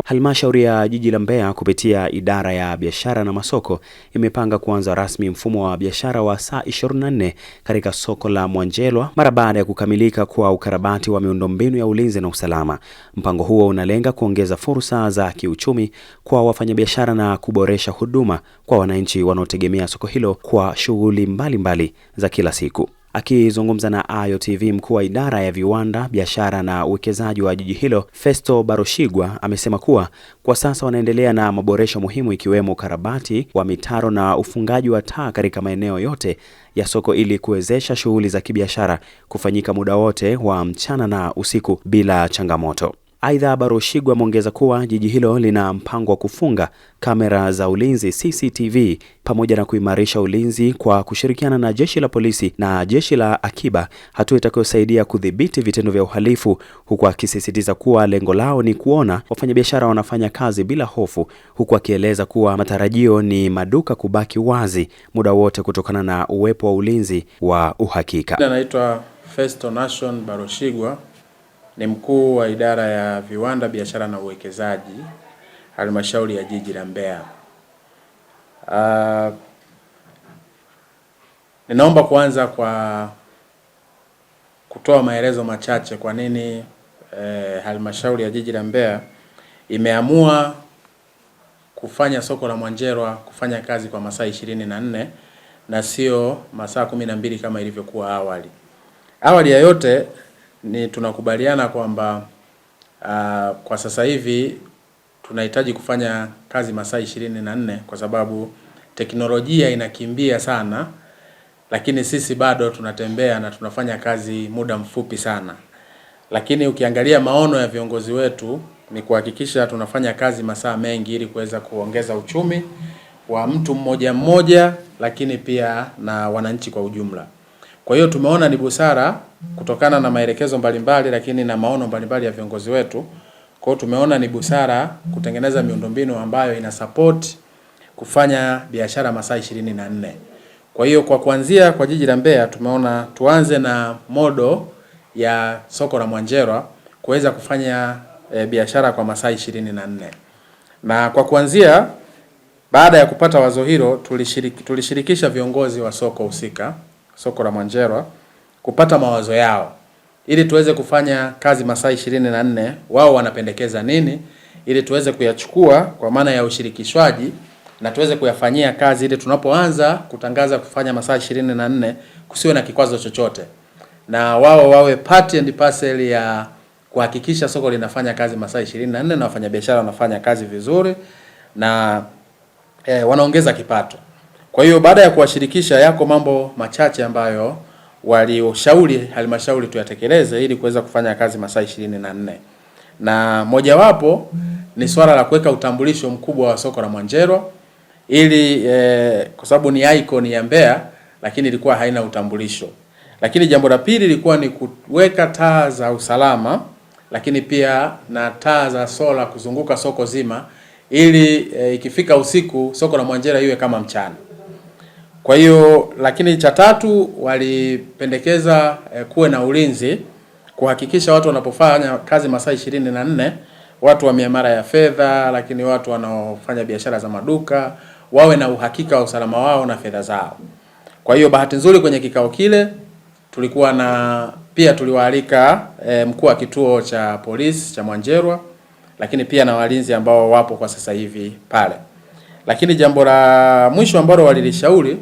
Halmashauri ya Jiji la Mbeya kupitia idara ya biashara na masoko imepanga kuanza rasmi mfumo wa biashara wa saa 24 katika soko la Mwanjelwa mara baada ya kukamilika kwa ukarabati wa miundombinu ya ulinzi na usalama. Mpango huo unalenga kuongeza fursa za kiuchumi kwa wafanyabiashara na kuboresha huduma kwa wananchi wanaotegemea soko hilo kwa shughuli mbalimbali za kila siku. Akizungumza na Ayo TV, mkuu wa idara ya viwanda, biashara na uwekezaji wa jiji hilo, Festo Baroshigwa, amesema kuwa kwa sasa wanaendelea na maboresho muhimu ikiwemo ukarabati wa mitaro na ufungaji wa taa katika maeneo yote ya soko ili kuwezesha shughuli za kibiashara kufanyika muda wote wa mchana na usiku bila changamoto. Aidha, Baroshigwa ameongeza kuwa jiji hilo lina mpango wa kufunga kamera za ulinzi CCTV pamoja na kuimarisha ulinzi kwa kushirikiana na jeshi la polisi na jeshi la akiba, hatua itakayosaidia kudhibiti vitendo vya uhalifu, huku akisisitiza kuwa lengo lao ni kuona wafanyabiashara wanafanya kazi bila hofu, huku akieleza kuwa matarajio ni maduka kubaki wazi muda wote kutokana na uwepo wa ulinzi wa uhakika. Anaitwa Festo Nation Baroshigwa, ni mkuu wa idara ya viwanda, biashara na uwekezaji, halmashauri ya jiji la Mbeya. Ninaomba kuanza kwa kutoa maelezo machache kwa nini halmashauri ya jiji la Mbeya imeamua kufanya soko la Mwanjelwa kufanya kazi kwa masaa 24 na sio masaa 12 kama ilivyokuwa awali. Awali ya yote ni tunakubaliana kwamba kwa sasa hivi tunahitaji kufanya kazi masaa 24 kwa sababu teknolojia inakimbia sana, lakini sisi bado tunatembea na tunafanya kazi muda mfupi sana. Lakini ukiangalia maono ya viongozi wetu ni kuhakikisha tunafanya kazi masaa mengi ili kuweza kuongeza uchumi wa mtu mmoja mmoja, lakini pia na wananchi kwa ujumla. Kwa hiyo tumeona ni busara kutokana na maelekezo mbalimbali lakini na maono mbalimbali ya viongozi wetu. Kwa hiyo tumeona ni busara kutengeneza miundombinu ambayo ina support kufanya biashara masaa 24. Kwa hiyo kwa kuanzia kwa jiji la Mbeya tumeona tuanze na modo ya soko la Mwanjelwa kuweza kufanya biashara kwa masaa 24. Na kwa kuanzia, baada ya kupata wazo hilo, tulishirikisha viongozi wa soko husika, soko la Mwanjelwa, kupata mawazo yao ili tuweze kufanya kazi masaa 24. Wao wanapendekeza nini ili tuweze kuyachukua kwa maana ya ushirikishwaji na tuweze kuyafanyia kazi ili tunapoanza kutangaza kufanya masaa 24 kusiwe na kikwazo chochote, na wao wawe part and parcel ya kuhakikisha soko linafanya kazi masaa 24 na wafanyabiashara wanafanya kazi vizuri na wanaongeza kipato. Kwa hiyo baada ya kuwashirikisha, yako mambo machache ambayo walioshauri halmashauri tuyatekeleze ili kuweza kufanya kazi masaa 24. Na mojawapo ni swala la kuweka utambulisho mkubwa wa soko la Mwanjelwa ili kwa sababu ni icon ya Mbeya lakini ilikuwa haina utambulisho. Lakini jambo la pili lilikuwa ni kuweka taa za usalama lakini pia na taa za sola kuzunguka soko zima ili ikifika usiku soko la Mwanjelwa iwe kama mchana. Kwa hiyo, lakini cha tatu walipendekeza kuwe na ulinzi kuhakikisha watu wanapofanya kazi masaa 24, watu wa miamala ya fedha lakini watu wanaofanya biashara za maduka wawe na uhakika wa usalama wao na fedha zao. Kwa hiyo bahati nzuri kwenye kikao kile tulikuwa na pia tuliwaalika mkuu wa kituo cha polisi cha Mwanjelwa lakini pia na walinzi ambao wapo kwa sasa hivi pale. Lakini jambo la mwisho ambalo walilishauri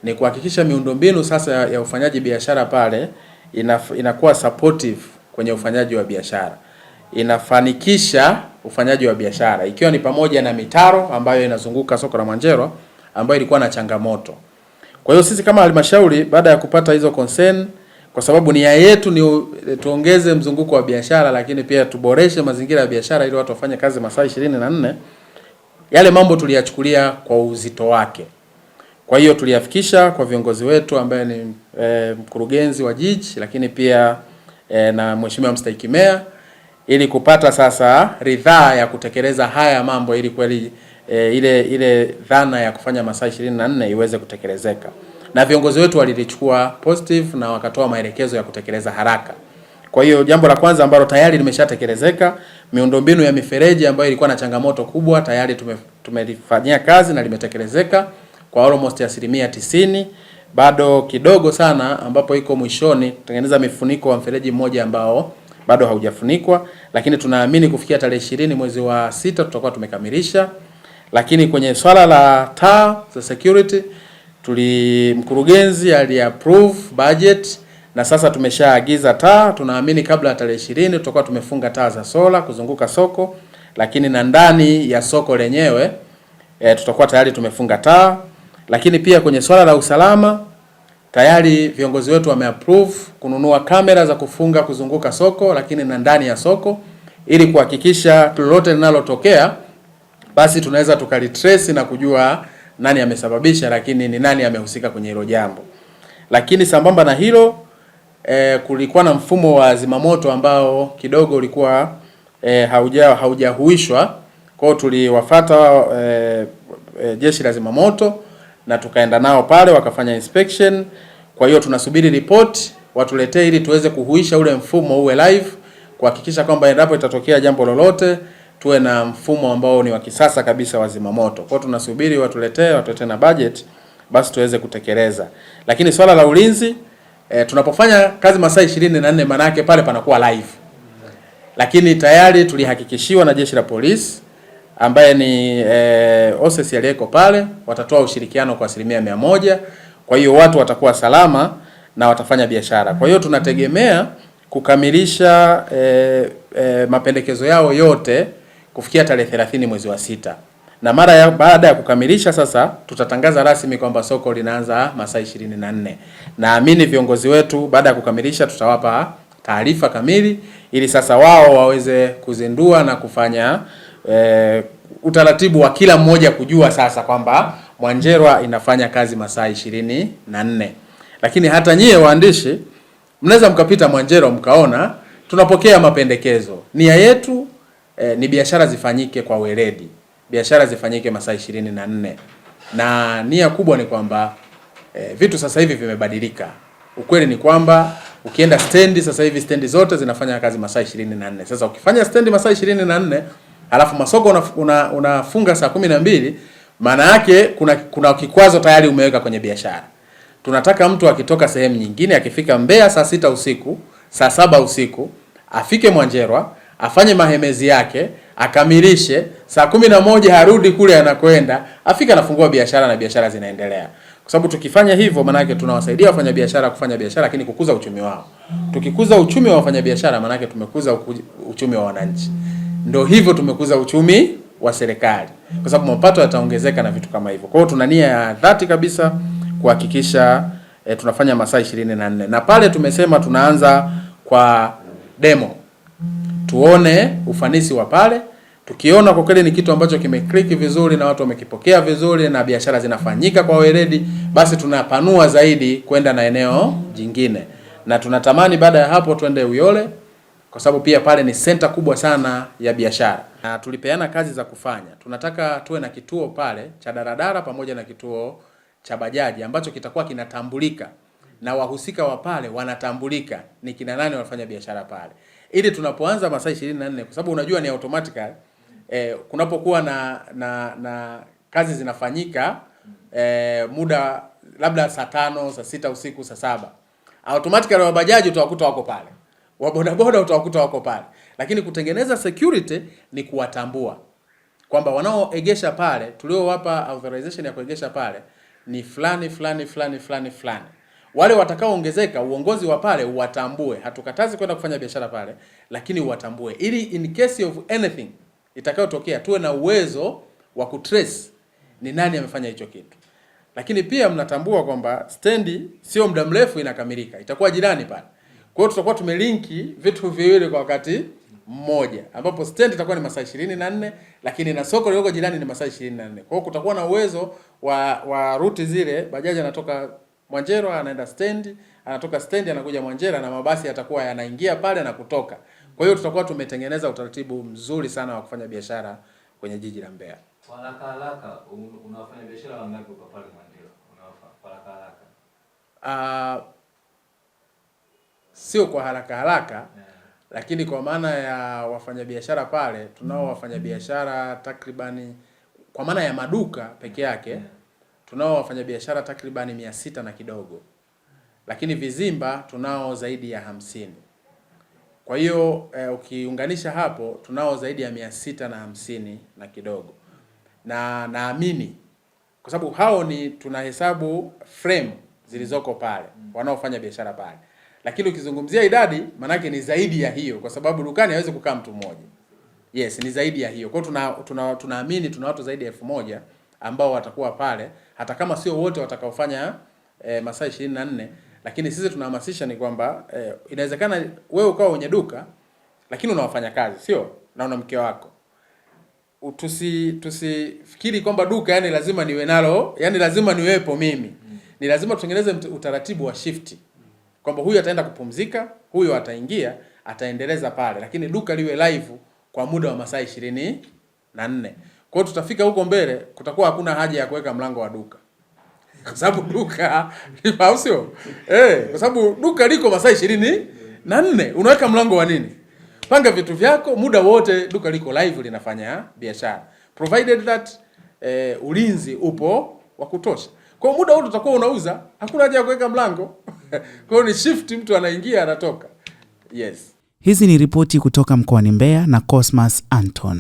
ni kuhakikisha miundombinu sasa ya ufanyaji biashara pale inakuwa supportive kwenye ufanyaji wa biashara, inafanikisha ufanyaji wa biashara, ikiwa ni pamoja na mitaro ambayo inazunguka soko la Mwanjelwa ambayo ilikuwa na changamoto. Kwa hiyo sisi kama halmashauri, baada ya kupata hizo concern, kwa sababu nia yetu ni tuongeze mzunguko wa biashara lakini pia tuboreshe mazingira ya biashara ili watu wafanye kazi masaa 24, yale mambo tuliyachukulia kwa uzito wake. Kwa hiyo tuliyafikisha kwa viongozi wetu ambaye ni mkurugenzi wa jiji lakini pia na mheshimiwa mstahiki meya ili kupata sasa ridhaa ya kutekeleza haya mambo ili kweli ile dhana ya kufanya masaa 24 iweze kutekelezeka. Na viongozi wetu walilichukua positive na wakatoa maelekezo ya kutekeleza haraka. Kwa hiyo jambo la kwanza ambalo tayari limeshatekelezeka, miundombinu ya mifereji ambayo ilikuwa na changamoto kubwa tayari tumelifanyia kazi na limetekelezeka kwa almost 90%. Bado kidogo sana ambapo iko mwishoni kutengeneza mifuniko wa mfereji mmoja ambao bado haujafunikwa, lakini tunaamini kufikia tarehe 20 mwezi wa 6 tutakuwa tumekamilisha. Lakini kwenye swala la taa za security mkurugenzi aliapprove budget na sasa tumeshaagiza taa. Tunaamini kabla ya tarehe 20 tutakuwa tumefunga taa za sola kuzunguka soko, lakini na ndani ya soko lenyewe tutakuwa tayari tumefunga taa. Lakini pia kwenye swala la usalama tayari viongozi wetu wameapprove kununua kamera za kufunga kuzunguka soko, lakini na ndani ya soko, ili kuhakikisha lolote linalotokea basi tunaweza tukalitrace na kujua nani amesababisha, lakini ni nani amehusika kwenye hilo jambo. Lakini sambamba na hilo kulikuwa na mfumo wa zimamoto ambao kidogo ulikuwa haujahuishwa. Kwa hiyo tuliwafuata jeshi la zimamoto na tukaenda nao pale wakafanya inspection. Kwa hiyo tunasubiri report watuletee ili tuweze kuhuisha ule mfumo uwe live, kuhakikisha kwamba endapo itatokea jambo lolote tuwe na mfumo ambao ni wa kisasa kabisa wa zimamoto. Kwa hiyo tunasubiri watuletee na budget basi tuweze kutekeleza. Lakini swala la ulinzi tunapofanya kazi masaa 24 maana yake pale panakuwa live. Lakini tayari tulihakikishiwa na jeshi la polisi ambaye ni OSS aliyeko pale watatoa ushirikiano kwa 100%. Kwa hiyo watu watakuwa salama na watafanya biashara. Kwa hiyo tunategemea kukamilisha mapendekezo yao yote kufikia tarehe 30 mwezi wa 6. Na baada ya kukamilisha sasa tutatangaza rasmi kwamba soko linaanza masaa 24. Naamini viongozi wetu baada ya kukamilisha tutawapa taarifa kamili ili sasa wao waweze kuzindua na kufanya utaratibu wa kila mmoja kujua sasa kwamba Mwanjelwa inafanya kazi masaa 24. Lakini hata nyie waandishi mnaweza mkapita Mwanjelwa mkaona tunapokea mapendekezo. Nia yetu ni biashara zifanyike kwa weledi. Biashara zifanyike masaa 24. Na nia kubwa ni kwamba vitu sasa hivi vimebadilika. Ukweli ni kwamba ukienda stendi sasa hivi stendi zote zinafanya kazi masaa 24. Sasa ukifanya stendi masaa 24 alafu masoko unafunga saa 12, maana yake kuna kikwazo tayari umeweka kwenye biashara. Tunataka mtu akitoka sehemu nyingine akifika Mbeya saa 6 usiku, saa 7 usiku, afike Mwanjelwa, afanye mahemezi yake, akamilishe, saa 11 harudi kule anakwenda, afika anafungua biashara na biashara zinaendelea. Kwa sababu tukifanya hivyo maana yake tunawasaidia wafanyabiashara kufanya biashara lakini kukuza uchumi wao. Tukikuza uchumi wa wafanyabiashara maana yake tumekuza uchumi wa wananchi. Ndio hivyo tumekuza uchumi wa serikali. Kwa sababu mapato yataongezeka na vitu kama hivyo. Kwa hiyo tuna nia ya dhati kabisa kuhakikisha tunafanya masaa 24. Na pale tumesema tunaanza kwa demo. Tuone ufanisi wa pale. Tukiona kwa kweli ni kitu ambacho kimeclick vizuri na watu wamekipokea vizuri na biashara zinafanyika kwa weledi, basi tunapanua zaidi kwenda na eneo jingine. Na tunatamani baada ya hapo twende Uyole kwa sababu pia pale ni center kubwa sana ya biashara. Na tulipeana kazi za kufanya. Tunataka tuwe na kituo pale cha daradara pamoja na kituo cha bajaji ambacho kitakuwa kinatambulika na wahusika wa pale wanatambulika ni kina nani wanafanya biashara pale. Ili tunapoanza masaa 24 kwa sababu unajua ni automatically kunapokuwa na kazi zinafanyika muda labda saa 5, saa 6 usiku, saa 7. Automatically wa bajaji utawakuta wako pale. Wa bodaboda utawakuta wako pale. Lakini kutengeneza security ni kuwatambua kwamba wanaoegesha pale tuliowapa authorization ya kuegesha pale ni fulani. Wale watakaoongezeka uongozi wa pale uwatambue. Hatukatazi kwenda kufanya biashara pale, lakini uwatambue ili in case of anything itakayotokea tuwe na uwezo wa kutrace ni nani amefanya hicho kitu. Lakini pia mnatambua kwamba stendi sio muda mrefu inakamilika. Itakuwa jirani pale. Kwa hiyo tutakuwa tumelinki vitu viwili kwa wakati mmoja. Ambapo stendi itakuwa ni masaa 24 lakini na soko liko jirani ni masaa 24. Kwa hiyo kutakuwa na uwezo wa ruti zile, bajaji anatoka Mwanjelwa anaenda stendi, anatoka stendi anakuja Mwanjelwa na mabasi yatakuwa yanaingia pale na kutoka. Kwa hiyo tutakuwa tumetengeneza utaratibu mzuri sana wa kufanya biashara kwenye jiji la Mbeya. Kwa haraka unafanya biashara wangapi kwa pale Mwanjelwa? Unafanya kwa haraka? sio kwa haraka haraka, lakini kwa maana ya wafanyabiashara pale, tunao wafanyabiashara takribani, kwa maana ya maduka peke yake tunao wafanyabiashara takribani 600 na kidogo, lakini vizimba tunao zaidi ya 50. Kwa hiyo ukiunganisha hapo tunao zaidi ya 650 na kidogo, na naamini kwa sababu hao ni tunahesabu frame zilizoko pale wanaofanya biashara pale, lakini ukizungumzia idadi manake ni zaidi ya hiyo, kwa sababu dukani hawezi kukaa mtu mmoja. Yes, ni zaidi ya hiyo. Kwa hiyo tunaamini tuna watu zaidi ya 1000 ambao watakuwa pale, hata kama sio wote watakaofanya masaa 24, lakini sisi tunahamasisha ni kwamba inawezekana wewe ukawa kwenye duka lakini unawafanya kazi, sio? Na una mke wako. Tusifikiri kwamba duka yani lazima niwe nalo, yani lazima niwepo mimi. Ni lazima tutengeneze utaratibu wa shift. Kwamba huyu ataenda kupumzika, huyu ataingia, ataendeleza pale, lakini duka liwe live kwa muda wa masaa 24. Kwa hiyo tutafika huko mbele kutakuwa hakuna haja ya kuweka mlango wa duka. Kwa sababu duka au sio? Kwa sababu duka liko masaa 24, unaweka mlango wa nini? Panga vitu vyako muda wote, duka liko live linafanya biashara. Provided that ulinzi upo wa kutosha. Kwa muda wote utakuwa unauza, hakuna haja ya kuweka mlango. Kwa hiyo ni shift, mtu anaingia anatoka. Yes. Hizi ni ripoti kutoka mkoani Mbeya na Cosmas Anton.